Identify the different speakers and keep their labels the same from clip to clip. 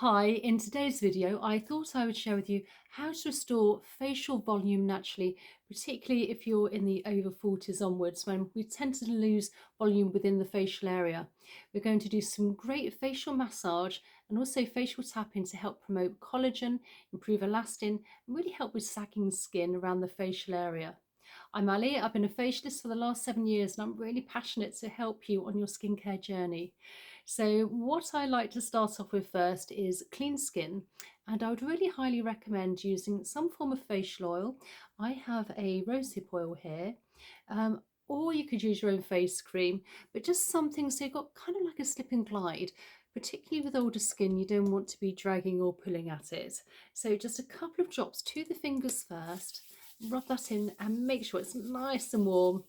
Speaker 1: Hi, in today's video, I thought I would share with you how to restore facial volume naturally, particularly if you're in the over 40s onwards, when we tend to lose volume within the facial area. We're going to do some great facial massage and also facial tapping to help promote collagen, improve elastin, and really help with sagging skin around the facial area. I'm Ali, I've been a facialist for the last 7 years and I'm really passionate to help you on your skincare journey. So what I like to start off with first is clean skin, and I would really highly recommend using some form of facial oil. I have a rosehip oil here, or you could use your own face cream, but just something so you've got kind of like a slip and glide. Particularly with older skin, you don't want to be dragging or pulling at it. So just a couple of drops to the fingers first, rub that in and make sure it's nice and warm.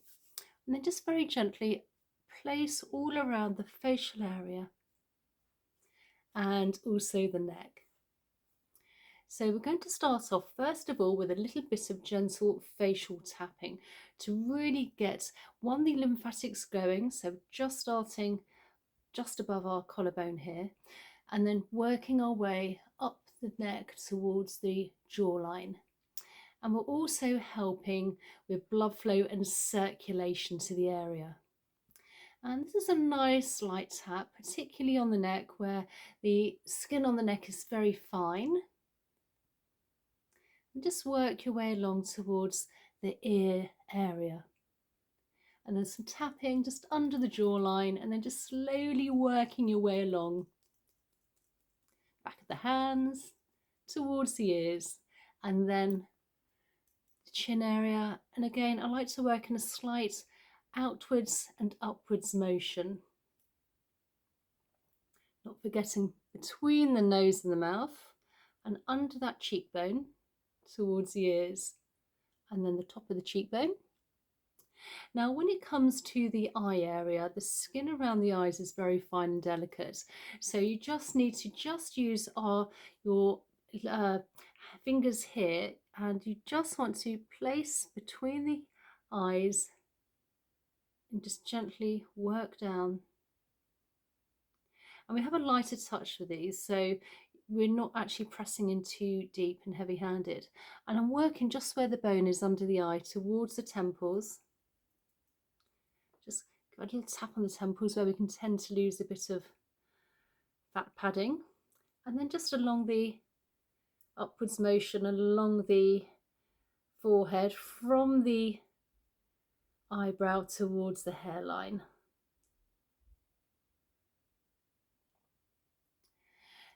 Speaker 1: And then just very gently place all around the facial area and also the neck. So we're going to start off first of all with a little bit of gentle facial tapping to really get the lymphatics going. So just starting just above our collarbone here, and then working our way up the neck towards the jawline. And we're also helping with blood flow and circulation to the area. And this is a nice light tap, particularly on the neck where the skin on the neck is very fine. And just work your way along towards the ear area. And then some tapping just under the jawline, and then just slowly working your way along. Back of the hands, towards the ears, and then the chin area. And again, I like to work in a slight outwards and upwards motion. Not forgetting between the nose and the mouth, and under that cheekbone towards the ears, and then the top of the cheekbone. Now, when it comes to the eye area, the skin around the eyes is very fine and delicate. So you just need to use your fingers here, and you just want to place between the eyes and just gently work down. And we have a lighter touch with these, so we're not actually pressing in too deep and heavy-handed. And I'm working just where the bone is under the eye, towards the temples. Just give a little tap on the temples where we can tend to lose a bit of fat padding. And then just along the upwards motion along the forehead from the eyebrow towards the hairline.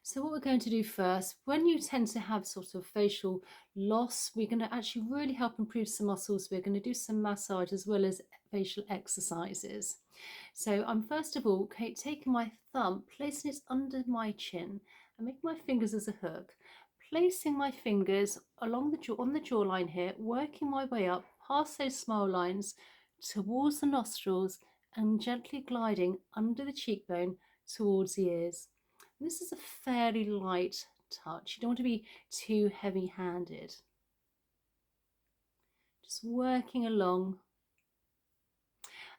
Speaker 1: So what we're going to do first, when you tend to have sort of facial loss, we're going to actually really help improve some muscles. We're going to do some massage as well as facial exercises. So I'm first of all taking my thumb, placing it under my chin and making my fingers as a hook, placing my fingers along on the jawline here, working my way up past those smile lines towards the nostrils and gently gliding under the cheekbone towards the ears. This is a fairly light touch. You don't want to be too heavy-handed. Just working along.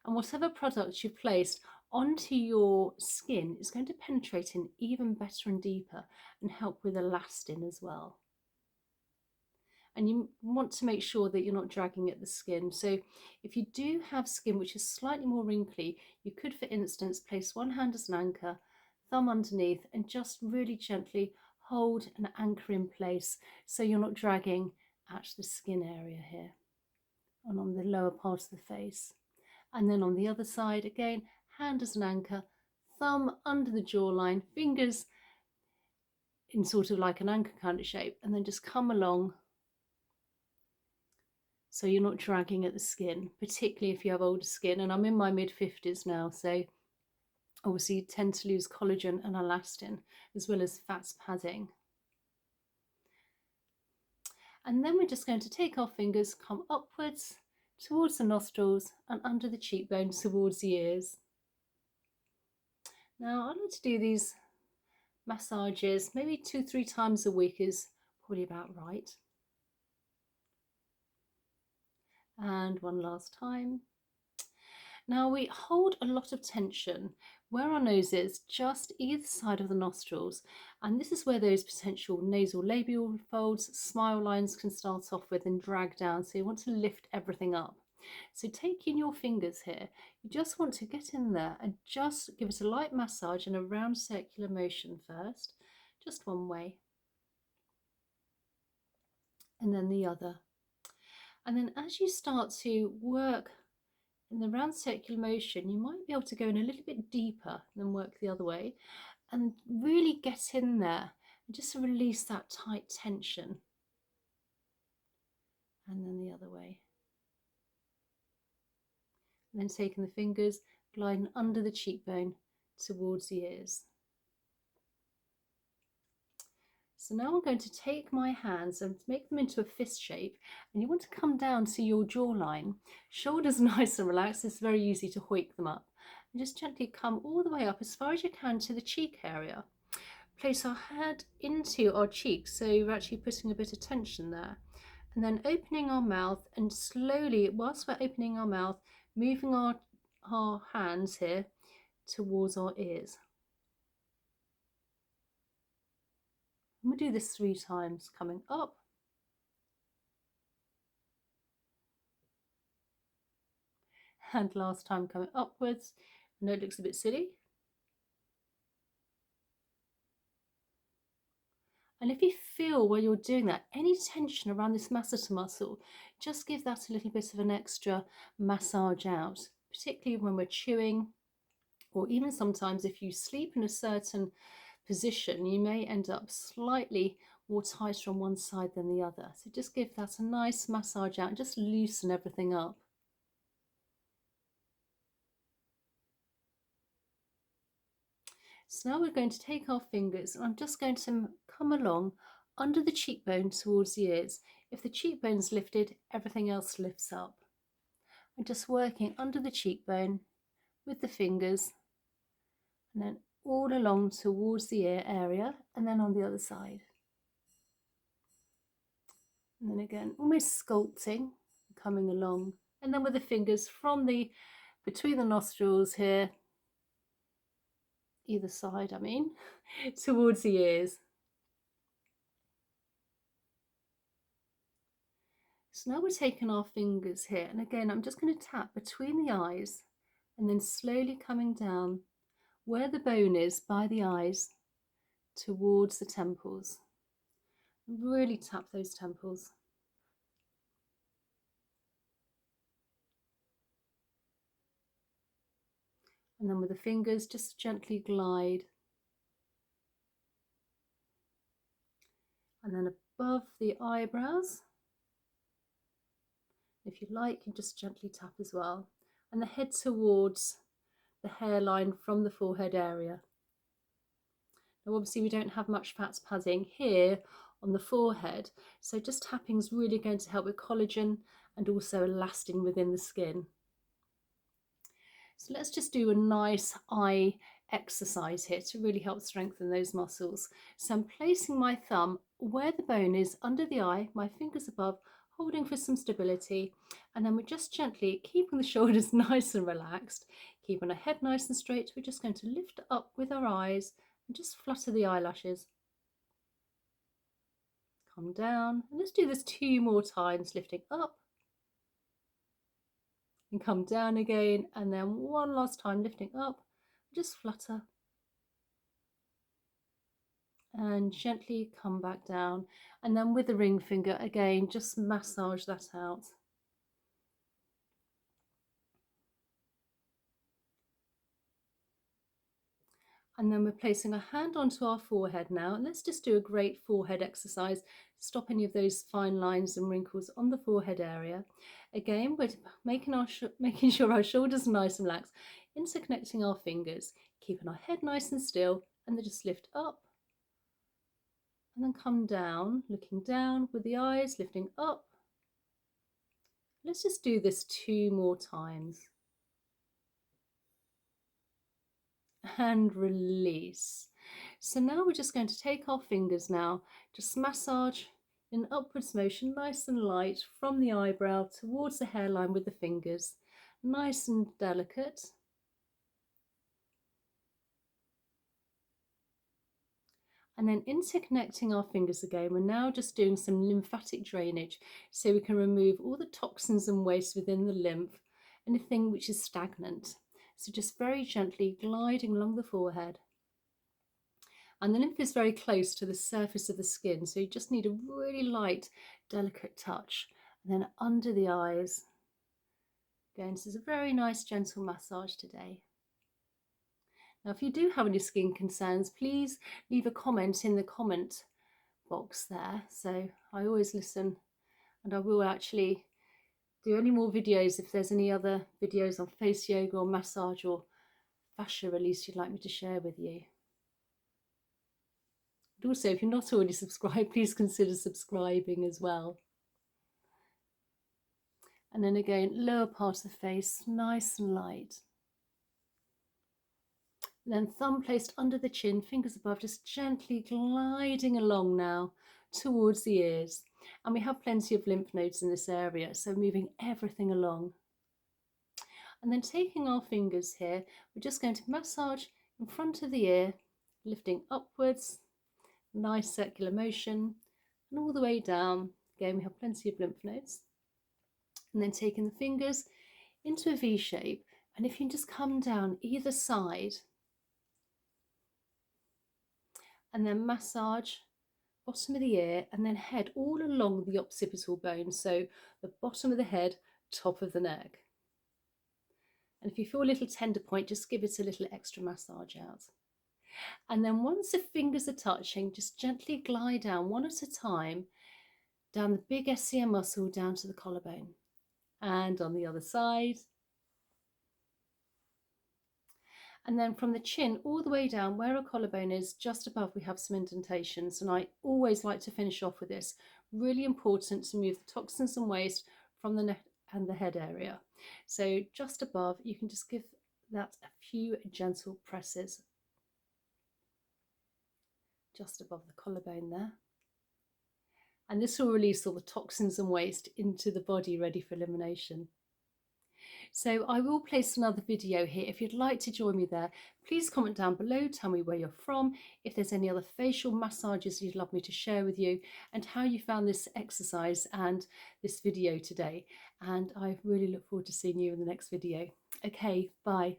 Speaker 1: And whatever product you've placed onto your skin is going to penetrate in even better and deeper and help with elastin as well. And you want to make sure that you're not dragging at the skin. So if you do have skin which is slightly more wrinkly, you could, for instance, place one hand as an anchor, thumb underneath, and just really gently hold an anchor in place so you're not dragging at the skin area here and on the lower part of the face. And then on the other side, again, hand as an anchor, thumb under the jawline, fingers in sort of like an anchor kind of shape, and then just come along so you're not dragging at the skin, particularly if you have older skin. And I'm in my mid-50s now, so obviously you tend to lose collagen and elastin as well as fat padding. And then we're just going to take our fingers, come upwards towards the nostrils and under the cheekbone towards the ears. Now I like to do these massages maybe 2-3 times a week is probably about right. And one last time. Now we hold a lot of tension where our nose is, just either side of the nostrils, and this is where those potential nasal labial folds, smile lines can start off with and drag down, so you want to lift everything up. So taking your fingers here, you just want to get in there and just give it a light massage in a round circular motion first, just one way, and then the other. And then as you start to work in the round circular motion, you might be able to go in a little bit deeper than work the other way and really get in there and just release that tight tension. And then the other way. And then taking the fingers, gliding under the cheekbone towards the ears. So now I'm going to take my hands and make them into a fist shape, and you want to come down to your jawline. Shoulders nice and relaxed, it's very easy to hoik them up. And just gently come all the way up as far as you can to the cheek area. Place our head into our cheeks, so you're actually putting a bit of tension there. And then opening our mouth, and slowly, whilst we're opening our mouth, moving our hands here towards our ears. And we'll do this 3 times, coming up, and last time coming upwards. I know it looks a bit silly. And if you feel while you're doing that any tension around this masseter muscle, just give that a little bit of an extra massage out, particularly when we're chewing, or even sometimes if you sleep in a certain position, you may end up slightly more tighter on one side than the other. So just give that a nice massage out and just loosen everything up. So now we're going to take our fingers, and I'm just going to come along under the cheekbone towards the ears. If the cheekbone's lifted, everything else lifts up. I'm just working under the cheekbone with the fingers, and then all along towards the ear area, and then on the other side. And then again, almost sculpting, coming along, and then with the fingers from between the nostrils here, either side, towards the ears. So now we're taking our fingers here, and again, I'm just going to tap between the eyes and then slowly coming down where the bone is by the eyes towards the temples. Really tap those temples. And then with the fingers, just gently glide. And then above the eyebrows, if you like, you just gently tap as well. And the head towards the hairline from the forehead area. Now obviously we don't have much fat padding here on the forehead, so just tapping is really going to help with collagen and also elastin within the skin. So let's just do a nice eye exercise here to really help strengthen those muscles. So I'm placing my thumb where the bone is under the eye, my fingers above, holding for some stability, and then we're just gently keeping the shoulders nice and relaxed, keeping our head nice and straight. We're just going to lift up with our eyes and just flutter the eyelashes. Come down, and let's do this 2 more times, lifting up and come down again, and then one last time, lifting up, just flutter and gently come back down, and then with the ring finger again, just massage that out. And then we're placing a hand onto our forehead now, and let's just do a great forehead exercise, stop any of those fine lines and wrinkles on the forehead area. Again, we're making sure our shoulders are nice and relaxed, interconnecting our fingers, keeping our head nice and still, and then just lift up and then come down, looking down with the eyes, lifting up. Let's just do this 2 more times. And release. So now we're just going to take our fingers now, just massage in upwards motion, nice and light, from the eyebrow towards the hairline with the fingers. nice and delicate. And then interconnecting our fingers again, we're now just doing some lymphatic drainage so we can remove all the toxins and waste within the lymph, anything which is stagnant. So just very gently gliding along the forehead. And the lymph is very close to the surface of the skin, so you just need a really light, delicate touch. And then under the eyes. Again, this is a very nice gentle massage today. Now, if you do have any skin concerns, please leave a comment in the comment box there. So I always listen, and I will actually do any more videos if there's any other videos on face yoga or massage or fascia release you'd like me to share with you. And also, if you're not already subscribed, please consider subscribing as well. And then again, lower part of the face, nice and light. And then thumb placed under the chin, fingers above, just gently gliding along now towards the ears. And we have plenty of lymph nodes in this area, so moving everything along. And then taking our fingers here, we're just going to massage in front of the ear, lifting upwards, nice circular motion, and all the way down. Again, we have plenty of lymph nodes. And then taking the fingers into a V shape, and if you can just come down either side, and then massage bottom of the ear and then head all along the occipital bone, so the bottom of the head, top of the neck. And if you feel a little tender point, just give it a little extra massage out. And then once the fingers are touching, just gently glide down one at a time, down the big SCM muscle down to the collarbone. And on the other side. And then from the chin all the way down where a collarbone is, just above, we have some indentations. And I always like to finish off with this. Really important to move the toxins and waste from the neck and the head area. So just above, you can just give that a few gentle presses. Just above the collarbone there. And this will release all the toxins and waste into the body, ready for elimination. So I will place another video here. If you'd like to join me there, please comment down below, tell me where you're from, if there's any other facial massages you'd love me to share with you, and how you found this exercise and this video today. And I really look forward to seeing you in the next video. Okay, bye.